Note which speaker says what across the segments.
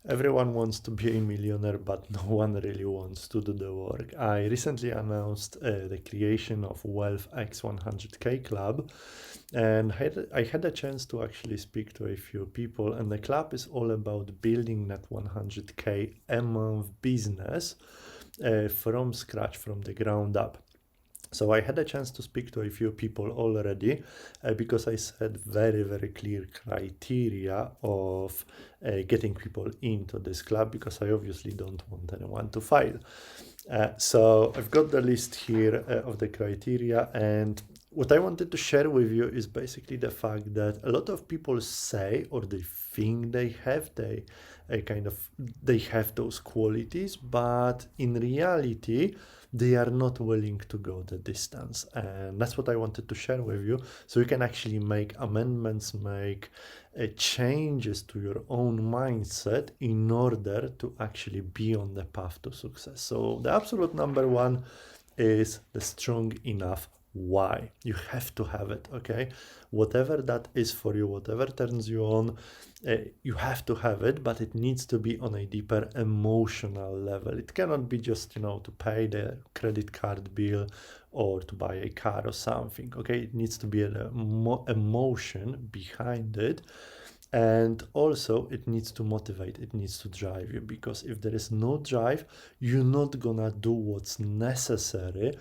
Speaker 1: Everyone wants to be a millionaire, but no one really wants to do the work. I recently announced the creation of wealthX 100K Club, and I had a chance to actually speak to a few people. And the club is all about building that 100K a month business from scratch, from the ground up. So I had a chance to speak to a few people already because I set very, very clear criteria of getting people into this club, because I obviously don't want anyone to fail. So I've got the list here of the criteria, and what I wanted to share with you is basically the fact that a lot of people say, or they think they have those qualities, but in reality they are not willing to go the distance. And that's what I wanted to share with you, so you can actually make amendments, make changes to your own mindset in order to actually be on the path to success. So the absolute number one is the strong enough why. You have to have it, okay? Whatever that is for you, whatever turns you on, you have to have it, but it needs to be on a deeper emotional level. It cannot be just, to pay the credit card bill or to buy a car or something, okay? It needs to be an emotion behind it. And also it needs to motivate, it needs to drive you, because if there is no drive, you're not gonna do what's necessary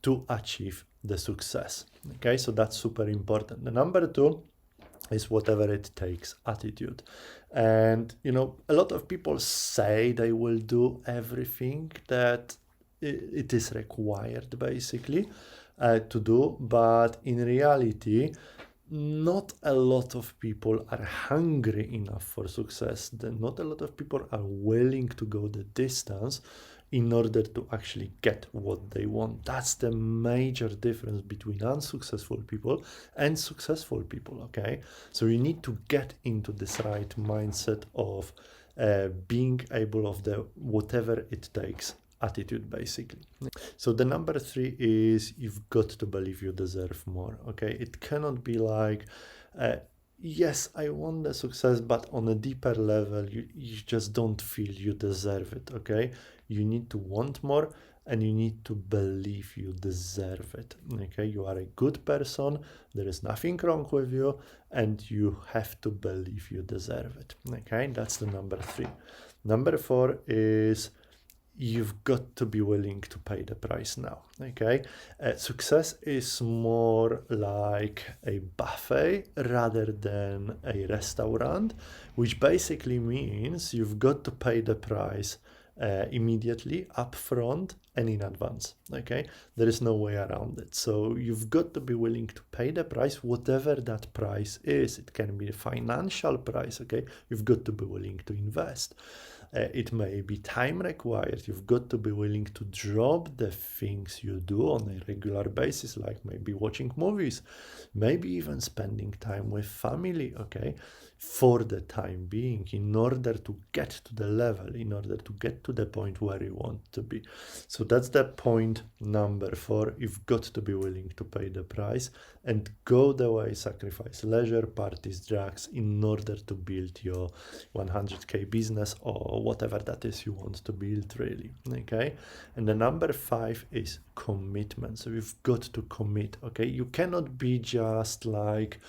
Speaker 1: to achieve the success. Okay, so that's super important. The number two is whatever it takes attitude. And a lot of people say they will do everything that it is required basically to do, but in reality not a lot of people are hungry enough for success. Not a lot of people are willing to go the distance in order to actually get what they want. That's the major difference between unsuccessful people and successful people, okay? So you need to get into this right mindset of being able of the whatever it takes attitude, basically. So the number three is you've got to believe you deserve more, okay? It cannot be like, yes, I want the success, but on a deeper level, you just don't feel you deserve it, okay? You need to want more, and you need to believe you deserve it, okay? You are a good person, there is nothing wrong with you, and you have to believe you deserve it, okay? That's the number three. Number four is you've got to be willing to pay the price now, okay? Success is more like a buffet rather than a restaurant, which basically means you've got to pay the price immediately, upfront, and in advance, okay? There is no way around it. So you've got to be willing to pay the price, whatever that price is. It can be a financial price, okay? You've got to be willing to invest. It may be time required. You've got to be willing to drop the things you do on a regular basis, like maybe watching movies, maybe even spending time with family, okay, for the time being, in order to get to the level, in order to get to the point where you want to be. So that's the point number four. You've got to be willing to pay the price and go the way, sacrifice leisure, parties, drugs, in order to build your 100K business or whatever that is you want to build, really, okay? And the number five is commitment. So you've got to commit, okay? You cannot be just like,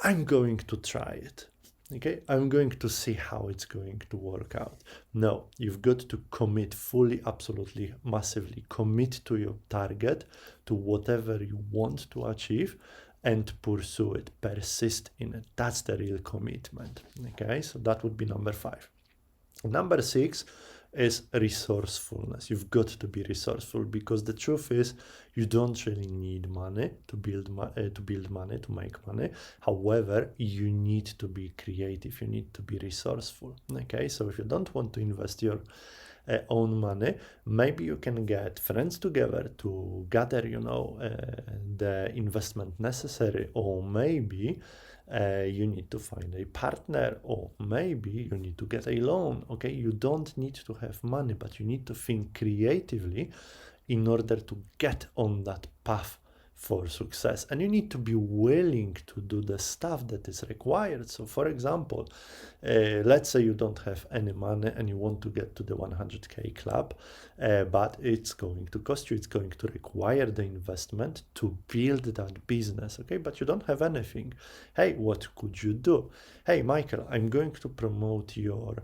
Speaker 1: I'm going to try it, okay? I'm going to see how it's going to work out. No, you've got to commit fully, absolutely, massively. Commit to your target, to whatever you want to achieve, and pursue it, persist in it. That's the real commitment, okay? So that would be number five. Number six is resourcefulness. You've got to be resourceful, because the truth is you don't really need money to build money, to make money. However, you need to be creative, you need to be resourceful, okay? So if you don't want to invest your own money, maybe you can get friends together to gather the investment necessary, or maybe you need to find a partner, or maybe you need to get a loan, okay? You don't need to have money, but you need to think creatively in order to get on that path for success, and you need to be willing to do the stuff that is required. So for example, let's say you don't have any money and you want to get to the 100K club, but it's going to cost you, it's going to require the investment to build that business, okay? But you don't have anything. Hey, what could you do? Hey, Michael, I'm going to promote your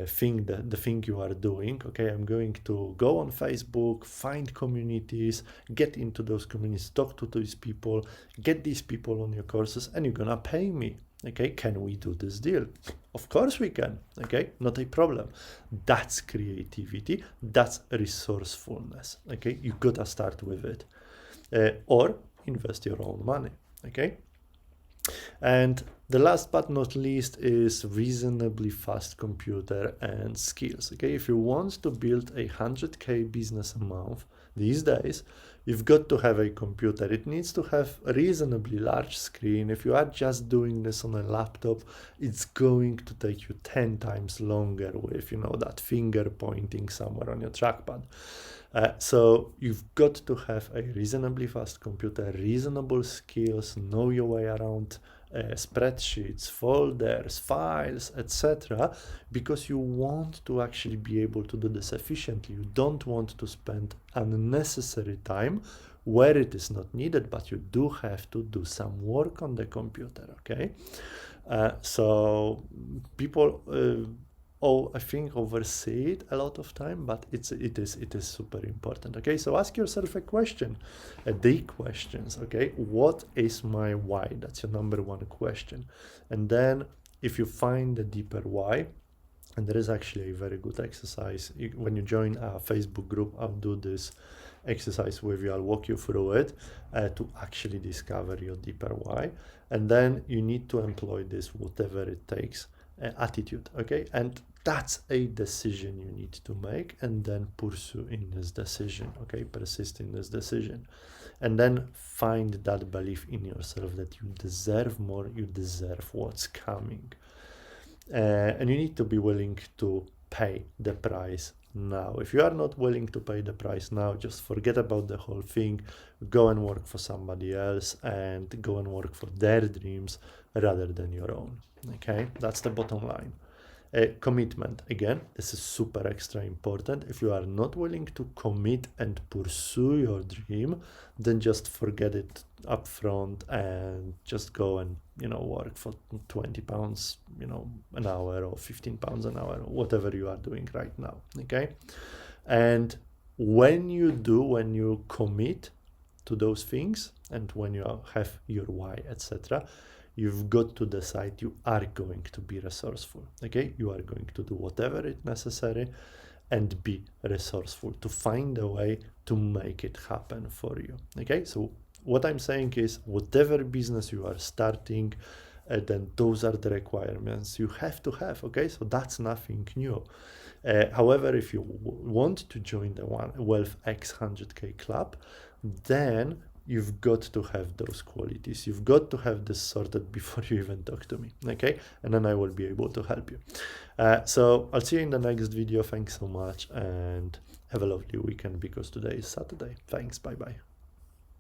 Speaker 1: thing, the thing you are doing, okay? I'm going to go on Facebook, find communities, get into those communities, talk to these people, get these people on your courses, and you're gonna pay me. Okay, can we do this deal? Of course we can. Okay, not a problem. That's creativity. That's resourcefulness. Okay, you gotta start with it, or invest your own money. Okay, and the last but not least is reasonably fast computer and skills. Okay, if you want to build a 100K business a month these days, you've got to have a computer. It needs to have a reasonably large screen. If you are just doing this on a laptop, it's going to take you 10 times longer with, that finger pointing somewhere on your trackpad. So you've got to have a reasonably fast computer, reasonable skills, know your way around spreadsheets, folders, files, etc., because you want to actually be able to do this efficiently. You don't want to spend unnecessary time where it is not needed, but you do have to do some work on the computer, okay? So people I think oversee it a lot of time, but it is super important. Okay, so ask yourself a question, the questions. Okay, what is my why? That's your number one question. And then if you find the deeper why, and there is actually a very good exercise when you join our Facebook group, I'll do this exercise with you. I'll walk you through it to actually discover your deeper why, and then you need to employ this whatever it takes attitude. Okay, and that's a decision you need to make, and then pursue in this decision. Okay, persist in this decision, and then find that belief in yourself that you deserve more, you deserve what's coming, and you need to be willing to pay the price now. If you are not willing to pay the price now, just forget about the whole thing. Go and work for somebody else and go and work for their dreams rather than your own. Okay, that's the bottom line. Commitment, again, this is super extra important. If you are not willing to commit and pursue your dream, then just forget it up front and just go and work for 20 pounds an hour, or 15 pounds an hour, or whatever you are doing right now. Okay, and when you commit to those things, and when you have your why, etc., you've got to decide you are going to be resourceful. Okay, you are going to do whatever is necessary and be resourceful to find a way to make it happen for you. Okay, so what I'm saying is, whatever business you are starting, then those are the requirements you have to have. Okay, so that's nothing new. However, if you want to join the wealthX 100K club, then you've got to have those qualities. You've got to have this sorted before you even talk to me, okay? And then I will be able to help you. So I'll see you in the next video. Thanks so much, and have a lovely weekend, because today is Saturday. Thanks, bye-bye.